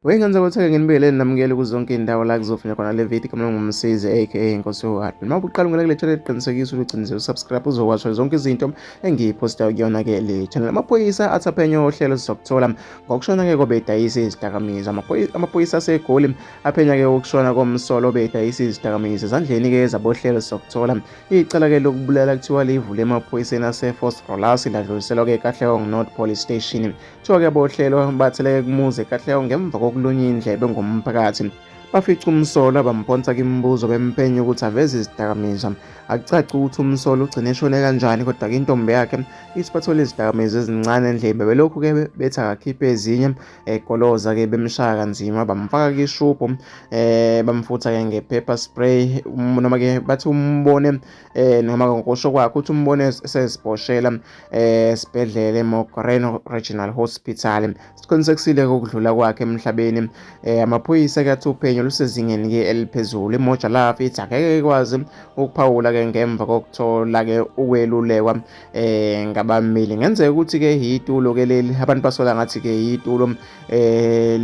Wengenza ukuthi-ke nginibingelele namukele kuzo zonke iy'ndawo la kuzofinya khona le video kama ngumsizi aka Inkosi yoHeart. Uma uqala ungena kule channel qinisekisa ukuthi ugcinizile usubscribe uzokwazi zonke izinto engiyiphostayo kuyona ke le channel. Amaphoyisa athi aphenya ohlelo sizokuthola ngokushona ke kobedayisa izidakamizwa. Amaphoyisa aseGoli aphenya ke ukushona komsolo obedayisa izidakamizwa. Ezandleni ke zabohlelo sizokuthola icala ke lokubulala kuthiwa livule emaphoyiseni ase-Force Rollers ladluliselwa ke Katlehong North Police Station. Kuthiwa ke bohlelo batheleke kumuze Katlehong ngemva kokulunywa indlebe ngumphakathi. Bafica umsolo bamphonsa imibuzo bempenya ukuthi aveze izidakamizwa. Akucaci ukuthi umsolo ugcine eshone kanjani, kodwa ke intombi yakhe isibathole izidakamizwa ezincane endlebe. Belokhu ke bethi akakhiphe ezinye egoloza ke bemshaya kanzima, bamfaka ke ishubhu, bamfutha ke nge-pepper spray, noma ke bathi umbone noma ngokusho kwakhe uthi umbone sesiboshela esibhedlela eMogoreno Regional Hospital. Siqinisekisile ukudlula kwakhe emhlabeni. Amaphoyisa ke athi uphenyo lusezingeni ke eliphezulu. Imoja lafi ithi akeke ikwazi ukuphawula ke ngemva kokuthola ke ukwelulekwa ngabamili. Ngenzeka ukuthi ke yitulo ke leli abantu basola ngathi ke yitulo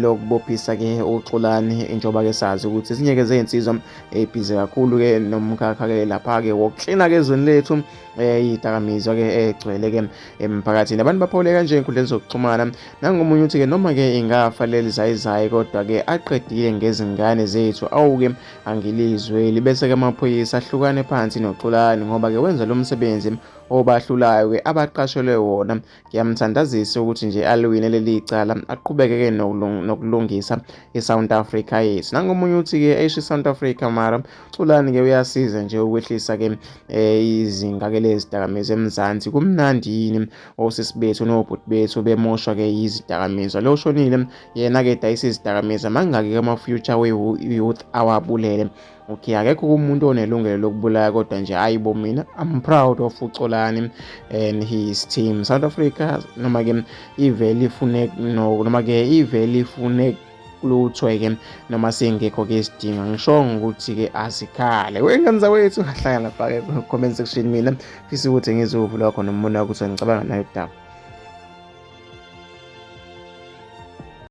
lokubophisa ke uxolani, njengoba ke sazi ukuthi ezinye ke zezinsizwa ebhizi kakhulu ke nomkhakha ke lapha ke wokuklina ke ezweni lethu izidakamizwa ke egcwele ke emphakathini. Abantu baphawule kanje enkundleni zokuxhumana. Nangomunye uthi ke noma ke ingafa leli zayizayi, kodwa ke aqedile ngezingane zethu. Awuke angilizweli bese ke amaphoyisa ahlukane phansi noxolani ngoba ke wenza lo msebenzi obahlulayo ke abaqashelwe wona. Ngiyamthandazisa ukuthi nje alwine leli cala, aqhubeke ke nokulungisa iSouth Africa yethu. Nangomunye uthi ke esho iSouth Africa mara uxolani ke uyasiza nje ukwehlisa ke izinga ke lezidakamizwa eMzansi. Kumnandi yini osisi bethu nobhuti bethu bemoshwa ke izidakamizwa? Lo shonile yena ke dayisa izidakamizwa, mangaki ke ama-future we-youth awabulele. Okay, akekho umuntu onelungelo lokubulala, kodwa nje ayibo mina I'm proud of uXolani and his team. South Africa noma ke ivele ifune noma ke ivele ifune luthwe ke noma singekho ke isidinga. Ngisho ukuthi ke asikhale wengenza wethu hlala lapha ke comment section. Mina fisa ukuthi ngizovula khona umbona ukuthi ngicabanga nayo daba.